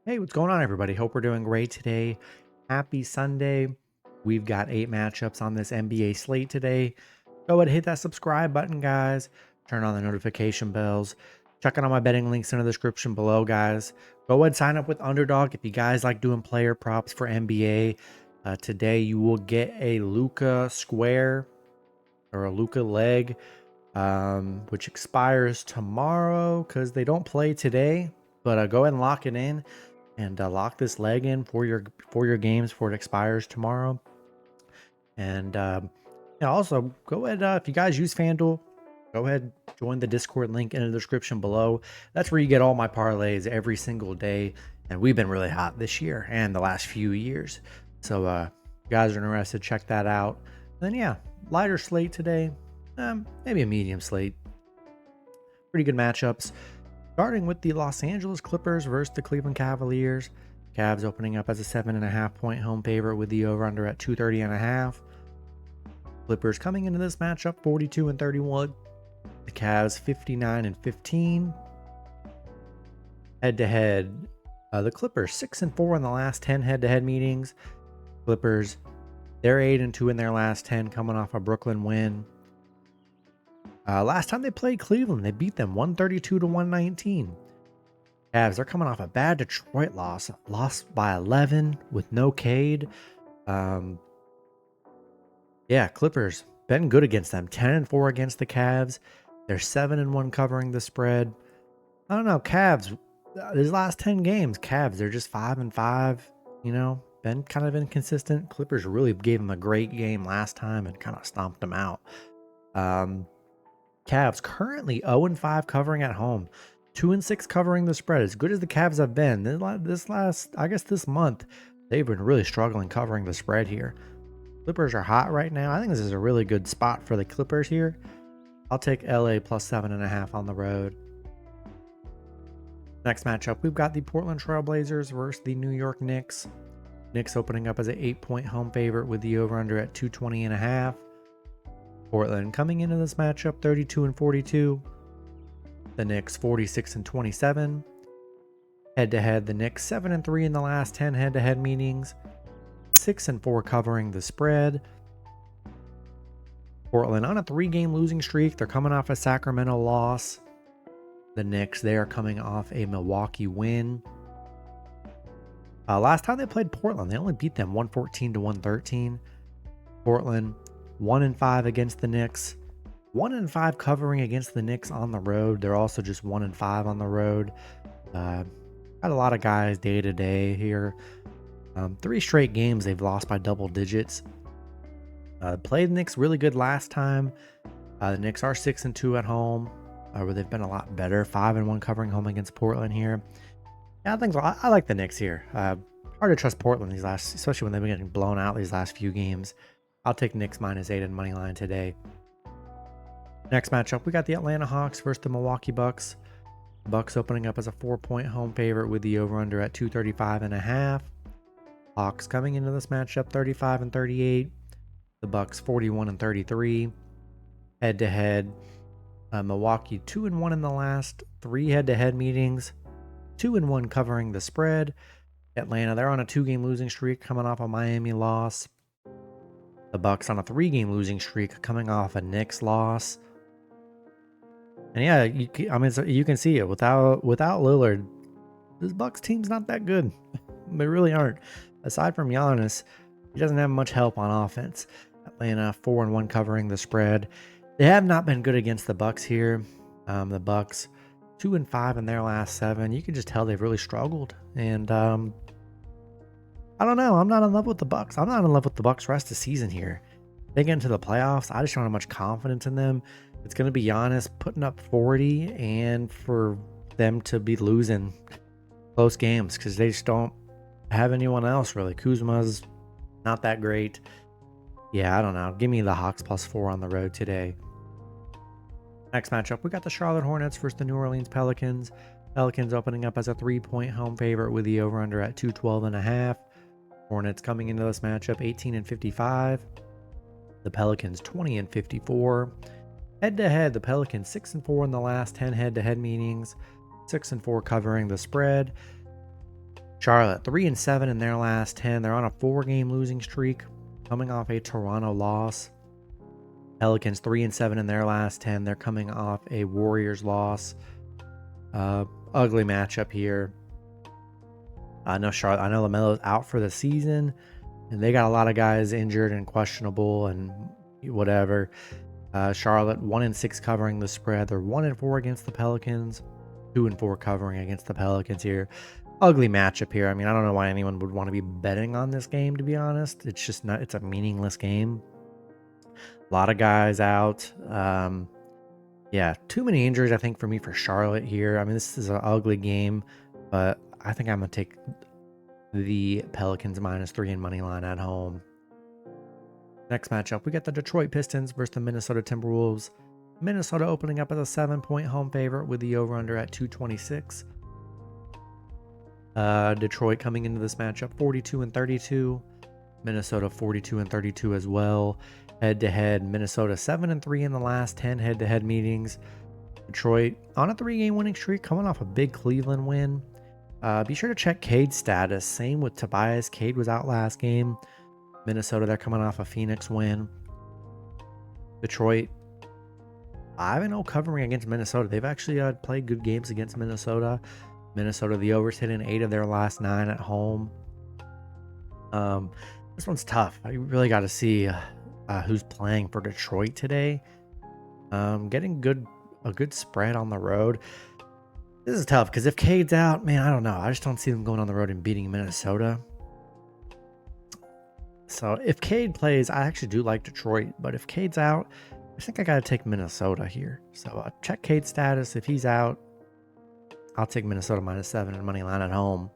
Hey, what's going on, everybody? Hope we're doing great today. Happy Sunday. We've got 8 matchups on this NBA slate today. Go ahead and hit that subscribe button, guys. Turn on the notification bells. Check out all my betting links in the description below, guys. Go ahead and sign up with Underdog if you guys like doing player props for NBA. Today, you will get a Luka square or a Luka leg, which expires tomorrow because they don't play today. But go ahead and lock it in and lock this leg in for your games before it expires tomorrow. And yeah, also go ahead if you guys use Fanduel, go ahead join the Discord link in the description below. That's where you get all my parlays every single day, and we've been really hot this year and the last few years. So if you guys are interested, check that out. And then yeah, lighter slate today, maybe a medium slate. Pretty good matchups. Starting with the Los Angeles Clippers versus the Cleveland Cavaliers. Cavs opening up as a 7.5 point home favorite with the over-under at 230.5. Clippers coming into this matchup 42-31. The Cavs 59-15. Head-to-head, the Clippers 6-4 in the last 10 head-to-head meetings. Clippers, they're 8-2 in their last 10, coming off a Brooklyn win. Last time they played Cleveland, they beat them 132-119. Cavs, they're coming off a bad Detroit loss by 11 with no Cade. Yeah, Clippers been good against them. 10-4 against the Cavs. They're 7-1 covering the spread. I don't know, Cavs. These last 10 games, Cavs, they're just 5-5. Been kind of inconsistent. Clippers really gave them a great game last time and kind of stomped them out. Cavs currently 0-5 covering at home, 2-6 covering the spread. As good as the Cavs have been, this month, they've been really struggling covering the spread here. Clippers are hot right now. I think this is a really good spot for the Clippers here. I'll take LA plus 7.5 on the road. Next matchup, we've got the Portland Trailblazers versus the New York Knicks. Knicks opening up as an 8-point home favorite with the over-under at 220.5. Portland coming into this matchup 32-42. The Knicks 46-27. Head-to-head, the Knicks 7-3 in the last 10 head-to-head meetings. 6-4 covering the spread. Portland on a 3-game losing streak. They're coming off a Sacramento loss. The Knicks, they are coming off a Milwaukee win. Last time they played Portland, they only beat them 114-113. Portland 1-5 against the Knicks. 1-5 covering against the Knicks on the road. They're also just 1-5 on the road. Got a lot of guys day to day here. 3 straight games they've lost by double digits. Played the Knicks really good last time. The Knicks are 6-2 at home, where they've been a lot better. 5-1 covering home against Portland here. Yeah, I like the Knicks here. Hard to trust Portland especially when they've been getting blown out these last few games. I'll take Knicks -8 in Moneyline today. Next matchup, we got the Atlanta Hawks versus the Milwaukee Bucks. Bucks opening up as a 4-point home favorite with the over-under at 235.5. Hawks coming into this matchup 35-38. The Bucks 41-33. Head-to-head, Milwaukee 2-1 in the last 3 head-to-head meetings. 2-1 covering the spread. Atlanta, they're on a 2-game losing streak coming off a Miami loss. The Bucks on a 3-game losing streak coming off a Knicks loss. And yeah, you can see it without Lillard, this Bucks team's not that good. They really aren't. Aside from Giannis, he doesn't have much help on offense. Atlanta 4-1 covering the spread. They have not been good against the Bucks here. The Bucks 2-5 in their last 7. You can just tell they've really struggled. And I don't know. I'm not in love with the Bucks. I'm not in love with the Bucks rest of the season here. They get into the playoffs. I just don't have much confidence in them. It's going to be Giannis putting up 40 and for them to be losing close games because they just don't have anyone else really. Kuzma's not that great. Yeah, I don't know. Give me the Hawks +4 on the road today. Next matchup, we got the Charlotte Hornets versus the New Orleans Pelicans. Pelicans opening up as a 3-point home favorite with the over-under at 212.5. Hornets coming into this matchup 18-55. The Pelicans 20-54. Head-to-head, the Pelicans 6-4 in the last 10 head-to-head meetings. 6-4 covering the spread. Charlotte 3-7 in their last 10. They're on a 4-game losing streak, coming off a Toronto loss. Pelicans 3-7 in their last 10. They're coming off a Warriors loss. Ugly matchup here. I know LaMelo's out for the season, and they got a lot of guys injured and questionable and whatever. Charlotte 1-6 covering the spread. They're 1-4 against the Pelicans, 2-4 covering against the Pelicans here. Ugly matchup here. I mean, I don't know why anyone would want to be betting on this game, to be honest. It's just not. It's a meaningless game. A lot of guys out. Yeah, too many injuries, I think, for me for Charlotte here. I mean, this is an ugly game, but I think I'm going to take the Pelicans -3 in Moneyline at home. Next matchup, we got the Detroit Pistons versus the Minnesota Timberwolves. Minnesota opening up as a 7-point home favorite with the over-under at 226. Detroit coming into this matchup 42-32. Minnesota 42-32 as well. Head-to-head, Minnesota 7-3 in the last 10 head-to-head meetings. Detroit on a 3-game winning streak, coming off a big Cleveland win. Be sure to check Cade's status. Same with Tobias. Cade was out last game. Minnesota, they're coming off a Phoenix win. Detroit 5-0 covering against Minnesota. They've actually played good games against Minnesota. Minnesota, the overs hit in 8 of their last 9 at home. This one's tough. I really got to see who's playing for Detroit today. Getting a good spread on the road. This is tough because if Cade's out, man, I don't know. I just don't see them going on the road and beating Minnesota. So if Cade plays, I actually do like Detroit. But if Cade's out, I think I got to take Minnesota here. So check Cade's status. If he's out, I'll take Minnesota -7 and money line at home.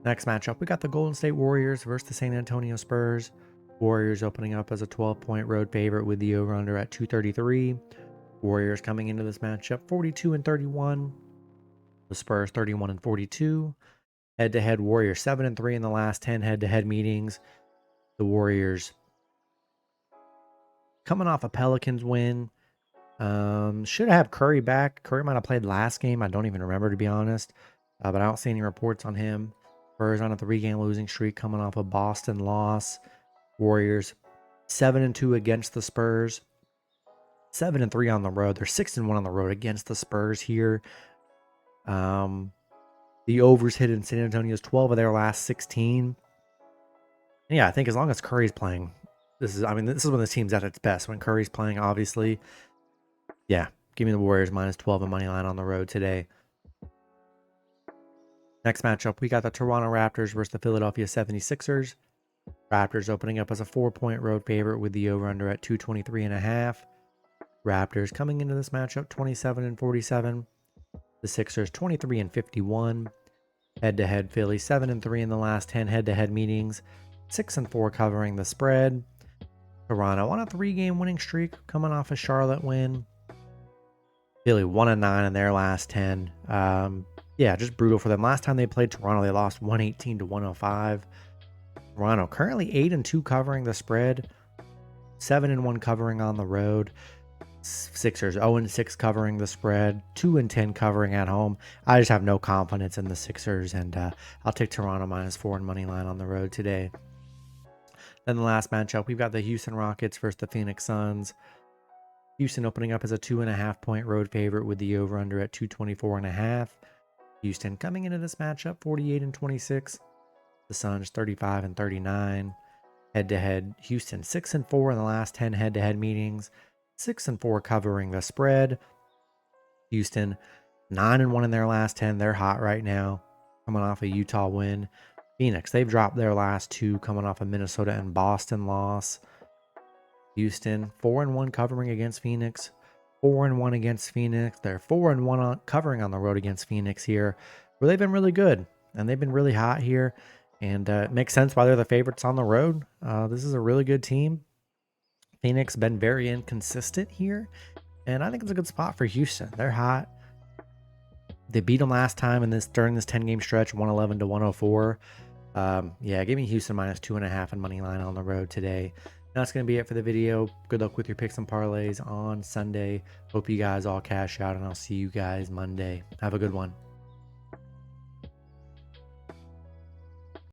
Next matchup, we got the Golden State Warriors versus the San Antonio Spurs. Warriors opening up as a 12-point road favorite with the over-under at 233. Warriors coming into this matchup 42-31. The Spurs 31-42. Head-to-head, Warriors 7-3 in the last 10 head-to-head meetings. The Warriors coming off a Pelicans win. Should have Curry back. Curry might have played last game. I don't even remember, to be honest. But I don't see any reports on him. Spurs on a 3-game losing streak coming off a Boston loss. Warriors 7-2 against the Spurs. 7-3 on the road. They're 6-1 on the road against the Spurs here. The overs hit in San Antonio's 12 of their last 16. And yeah, I think as long as Curry's playing, this is when the team's at its best. When Curry's playing, obviously. Yeah, give me the Warriors -12 and money line on the road today. Next matchup, we got the Toronto Raptors versus the Philadelphia 76ers. Raptors opening up as a 4-point road favorite with the over-under at 223.5. Raptors coming into this matchup 27-47. The Sixers 23-51. Head-to-head, Philly 7-3 in the last 10 head-to-head meetings. 6-4 covering the spread. Toronto on a 3-game winning streak, coming off a Charlotte win. Philly 1-9 in their last 10. Yeah, just brutal for them. Last time they played Toronto, they lost 118-105. Toronto currently 8-2 covering the spread, 7-1 covering on the road. Sixers 0-6 covering the spread, 2-10 covering at home. I just have no confidence in the Sixers, and I'll take Toronto -4 and money line on the road today. Then the last matchup, we've got the Houston Rockets versus the Phoenix Suns. Houston opening up as a 2.5-point road favorite with the over-under at 224.5. Houston coming into this matchup 48-26. The Suns 35-39. Head-to-head, Houston 6-4 in the last 10 head-to-head meetings. 6-4 covering the spread. Houston 9-1 in their last 10. They're hot right now, coming off a Utah win. Phoenix, they've dropped their last 2, coming off a Minnesota and Boston loss. Houston 4-1 covering against Phoenix. 4-1 against Phoenix. They're 4-1 covering on the road against Phoenix here, where they've been really good and they've been really hot here. And it makes sense why they're the favorites on the road. This is a really good team. Phoenix been very inconsistent here, and I think it's a good spot for Houston. They're hot. They beat them last time during this 10-game stretch, 111-104. Yeah, give me Houston -2.5 and money line on the road today. That's going to be it for the video. Good luck with your picks and parlays on Sunday. Hope you guys all cash out, and I'll see you guys Monday. Have a good one.